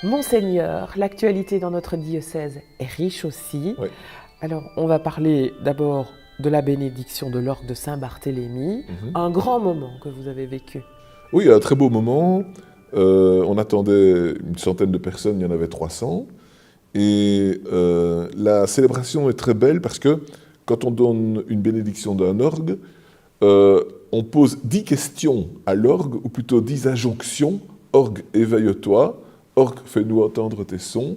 Monseigneur, l'actualité dans notre diocèse est riche aussi. Oui. Alors, on va parler d'abord de la bénédiction de l'orgue de Saint-Barthélemy, un grand moment que vous avez vécu. Oui, un très beau moment. On attendait une centaine de personnes, il y en avait 300. Et la célébration est très belle parce que quand on donne une bénédiction d'un orgue, on pose 10 questions à l'orgue, ou plutôt 10 injonctions. Orgue, éveille-toi. Orgue, fais-nous entendre tes sons.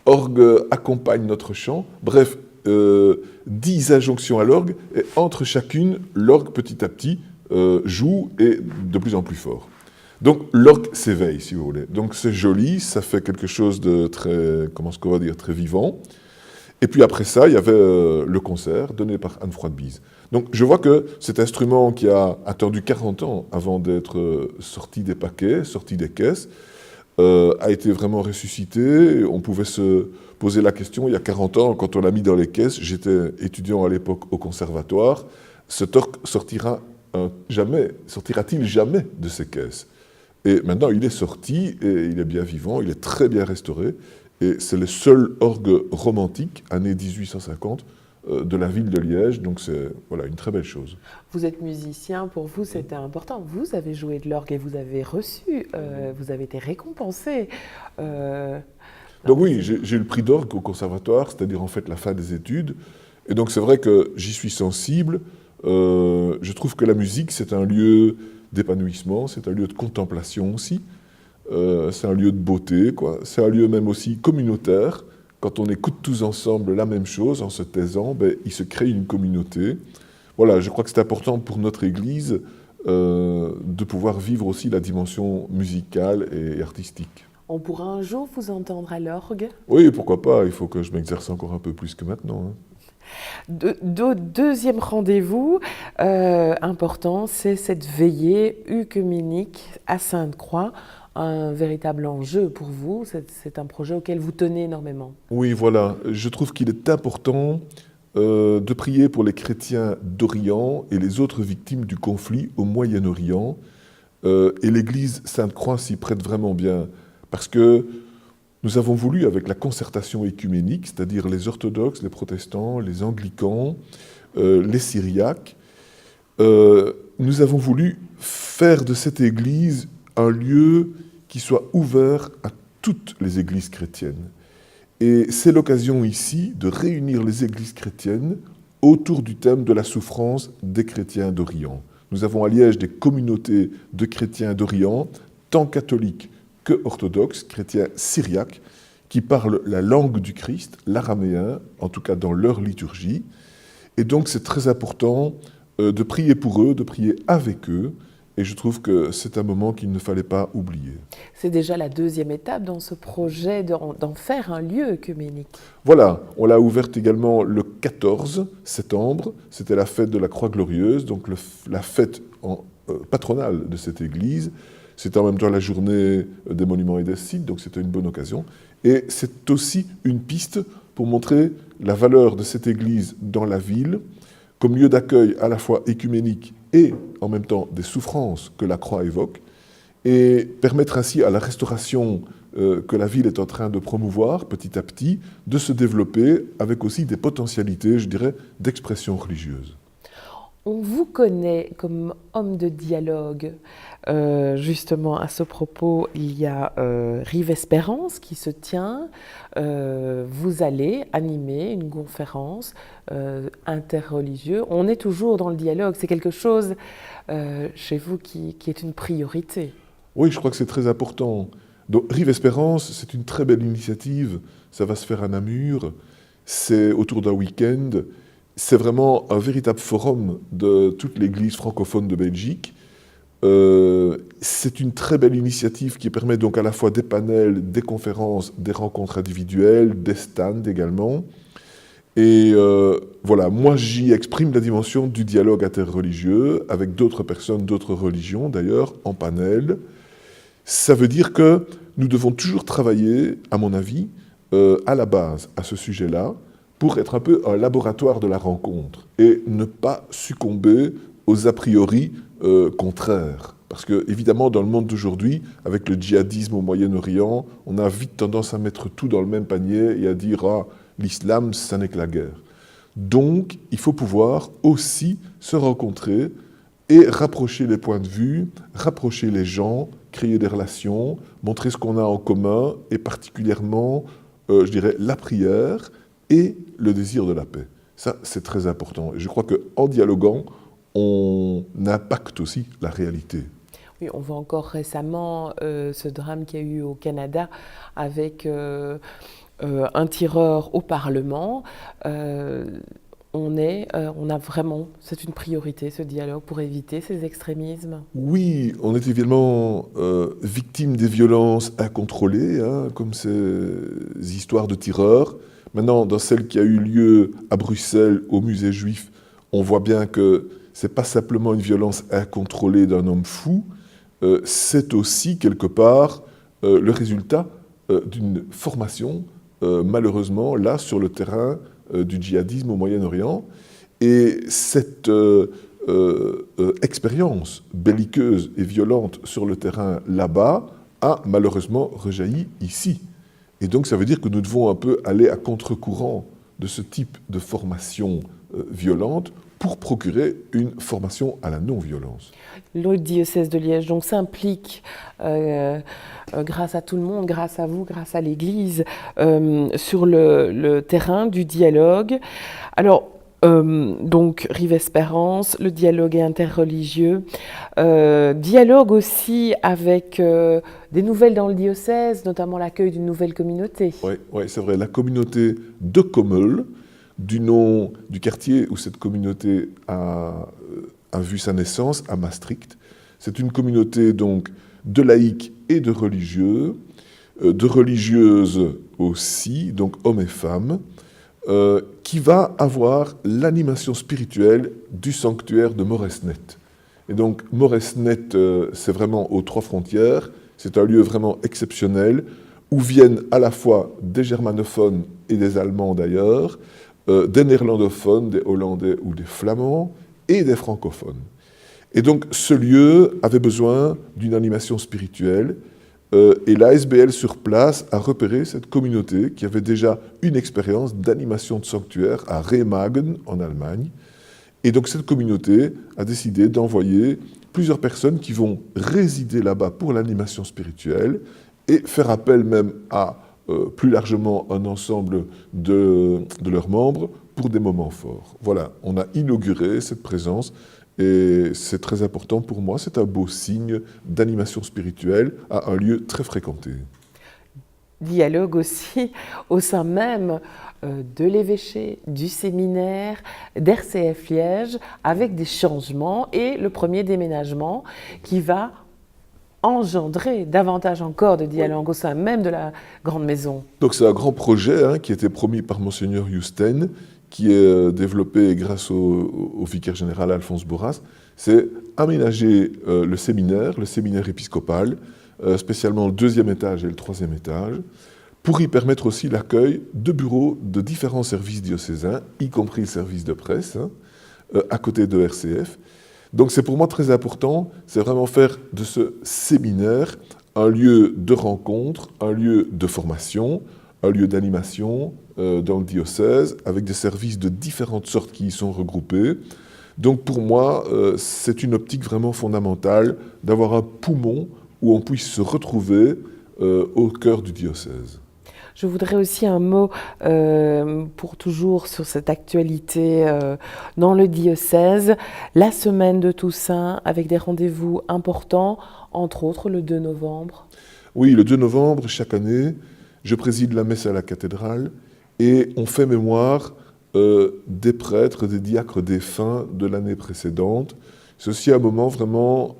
Orgue, accompagne notre chant. Bref, 10 injonctions à l'orgue, et entre chacune, l'orgue, petit à petit, joue et de plus en plus fort. Donc l'orgue s'éveille, si vous voulez. Donc c'est joli, ça fait quelque chose de très, comment est-ce qu'on va dire, très vivant. Et puis après ça, il y avait le concert donné par Anne Froidebise. Donc je vois que cet instrument qui a attendu 40 ans avant d'être sorti des paquets, sorti des caisses, a été vraiment ressuscité. On pouvait se poser la question, il y a 40 ans, quand on l'a mis dans les caisses, j'étais étudiant à l'époque au conservatoire, cet orgue sortira-t-il jamais de ces caisses? Et maintenant, il est sorti et il est bien vivant, il est très bien restauré. Et c'est le seul orgue romantique, année 1850, de la ville de Liège. Donc c'est voilà, une très belle chose. Vous êtes musicien, pour vous c'était important. Vous avez joué de l'orgue et vous avez reçu, vous avez été récompensé. Donc oui, j'ai eu le prix d'orgue au conservatoire, c'est-à-dire en fait la fin des études. Et donc c'est vrai que j'y suis sensible. Je trouve que la musique, c'est un lieu d'épanouissement, c'est un lieu de contemplation aussi. C'est un lieu de beauté, quoi. C'est un lieu même aussi communautaire. Quand on écoute tous ensemble la même chose, en se taisant, il se crée une communauté. Voilà, je crois que c'est important pour notre Église de pouvoir vivre aussi la dimension musicale et artistique. On pourra un jour vous entendre à l'orgue? Oui, pourquoi pas, il faut que je m'exerce encore un peu plus que maintenant, hein. Deuxième rendez-vous important, c'est cette veillée œcuménique à Sainte-Croix, un véritable enjeu pour vous, c'est un projet auquel vous tenez énormément. Oui, voilà, je trouve qu'il est important de prier pour les chrétiens d'Orient et les autres victimes du conflit au Moyen-Orient. Et l'Église Sainte-Croix s'y prête vraiment bien, parce que nous avons voulu, avec la concertation œcuménique, c'est-à-dire les orthodoxes, les protestants, les anglicans, les syriaques, nous avons voulu faire de cette Église un lieu qui soit ouvert à toutes les églises chrétiennes. Et c'est l'occasion ici de réunir les églises chrétiennes autour du thème de la souffrance des chrétiens d'Orient. Nous avons à Liège des communautés de chrétiens d'Orient, tant catholiques que orthodoxes, chrétiens syriaques, qui parlent la langue du Christ, l'araméen, en tout cas dans leur liturgie. Et donc c'est très important de prier pour eux, de prier avec eux, et je trouve que c'est un moment qu'il ne fallait pas oublier. C'est déjà la deuxième étape dans ce projet d'en faire un lieu œcuménique. Voilà, on l'a ouverte également le 14 septembre, c'était la fête de la Croix Glorieuse, donc la fête patronale de cette église. C'était en même temps la journée des monuments et des sites, donc c'était une bonne occasion. Et c'est aussi une piste pour montrer la valeur de cette église dans la ville, comme lieu d'accueil à la fois œcuménique et en même temps des souffrances que la croix évoque, et permettre ainsi à la restauration que la ville est en train de promouvoir petit à petit, de se développer avec aussi des potentialités, je dirais, d'expression religieuse. On vous connaît comme homme de dialogue. Justement, à ce propos, il y a Rive Espérance qui se tient. Vous allez animer une conférence interreligieuse. On est toujours dans le dialogue. C'est quelque chose chez vous qui est une priorité. Oui, je crois que c'est très important. Donc, Rive Espérance, c'est une très belle initiative. Ça va se faire à Namur. C'est autour d'un week-end. C'est vraiment un véritable forum de toute l'Église francophone de Belgique. C'est une très belle initiative qui permet donc à la fois des panels, des conférences, des rencontres individuelles, des stands également. Et voilà, moi j'y exprime la dimension du dialogue interreligieux avec d'autres personnes, d'autres religions d'ailleurs, en panel. Ça veut dire que nous devons toujours travailler, à mon avis, à la base, à ce sujet-là, pour être un peu un laboratoire de la rencontre et ne pas succomber aux a priori contraires. Parce que, évidemment, dans le monde d'aujourd'hui, avec le djihadisme au Moyen-Orient, on a vite tendance à mettre tout dans le même panier et à dire « Ah, l'islam, ça n'est que la guerre ». Donc, il faut pouvoir aussi se rencontrer et rapprocher les points de vue, rapprocher les gens, créer des relations, montrer ce qu'on a en commun, et particulièrement, je dirais, la prière et le désir de la paix. Ça, c'est très important. Et je crois qu'en dialoguant, on impacte aussi la réalité. Oui, on voit encore récemment ce drame qu'il y a eu au Canada avec un tireur au Parlement. On a vraiment, c'est une priorité, ce dialogue, pour éviter ces extrémismes. Oui, on est évidemment victime des violences incontrôlées, hein, comme ces histoires de tireurs. Maintenant, dans celle qui a eu lieu à Bruxelles, au musée juif, on voit bien que ce n'est pas simplement une violence incontrôlée d'un homme fou, c'est aussi, quelque part, le résultat d'une formation, malheureusement, là, sur le terrain du djihadisme au Moyen-Orient. Et cette expérience belliqueuse et violente sur le terrain là-bas a malheureusement rejailli ici. Et donc ça veut dire que nous devons un peu aller à contre-courant de ce type de formation violente pour procurer une formation à la non-violence. Le diocèse de Liège donc s'implique grâce à tout le monde, grâce à vous, grâce à l'Église, sur le terrain du dialogue. Alors, donc, Rive Espérance, le dialogue est interreligieux. Dialogue aussi avec des nouvelles dans le diocèse, notamment l'accueil d'une nouvelle communauté. Oui, c'est vrai. La communauté de Commeul, du nom du quartier où cette communauté a vu sa naissance, à Maastricht. C'est une communauté donc de laïcs et de religieux, de religieuses aussi, donc hommes et femmes, qui va avoir l'animation spirituelle du sanctuaire de Moresnet. Et donc Moresnet, c'est vraiment aux trois frontières, c'est un lieu vraiment exceptionnel, où viennent à la fois des germanophones et des Allemands d'ailleurs, des néerlandophones, des hollandais ou des flamands, et des francophones. Et donc ce lieu avait besoin d'une animation spirituelle, et l'ASBL sur place a repéré cette communauté qui avait déjà une expérience d'animation de sanctuaire à Remagen en Allemagne. Et donc cette communauté a décidé d'envoyer plusieurs personnes qui vont résider là-bas pour l'animation spirituelle et faire appel même à plus largement un ensemble de leurs membres pour des moments forts. Voilà, on a inauguré cette présence. Et c'est très important pour moi, c'est un beau signe d'animation spirituelle à un lieu très fréquenté. Dialogue aussi au sein même de l'évêché, du séminaire, d'RCF Liège, avec des changements et le premier déménagement qui va engendrer davantage encore de dialogue au sein même de la grande maison. Donc c'est un grand projet qui a été promis par Monseigneur Yusten, qui est développé grâce au vicaire général Alphonse Bourras, c'est aménager le séminaire épiscopal, spécialement le 2e étage et le 3e étage, pour y permettre aussi l'accueil de bureaux de différents services diocésains, y compris le service de presse, à côté de RCF. Donc c'est pour moi très important, c'est vraiment faire de ce séminaire un lieu de rencontre, un lieu de formation, un lieu d'animation dans le diocèse, avec des services de différentes sortes qui y sont regroupés. Donc pour moi, c'est une optique vraiment fondamentale d'avoir un poumon où on puisse se retrouver au cœur du diocèse. Je voudrais aussi un mot pour toujours sur cette actualité dans le diocèse. La semaine de Toussaint avec des rendez-vous importants, entre autres le 2 novembre. Oui, le 2 novembre, chaque année, je préside la messe à la cathédrale et on fait mémoire des prêtres, des diacres défunts de l'année précédente. C'est aussi un moment vraiment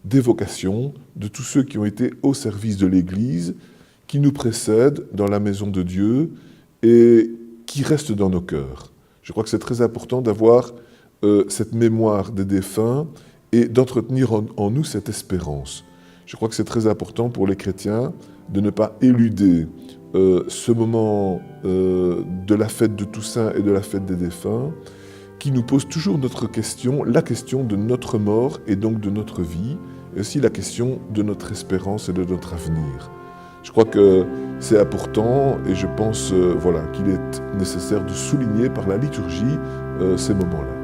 d'évocation de tous ceux qui ont été au service de l'Église, qui nous précèdent dans la maison de Dieu et qui restent dans nos cœurs. Je crois que c'est très important d'avoir cette mémoire des défunts et d'entretenir en nous cette espérance. Je crois que c'est très important pour les chrétiens de ne pas éluder ce moment de la fête de Toussaint et de la fête des défunts, qui nous pose toujours la question de notre mort et donc de notre vie, et aussi la question de notre espérance et de notre avenir. Je crois que c'est important et je pense qu'il est nécessaire de souligner par la liturgie ces moments-là.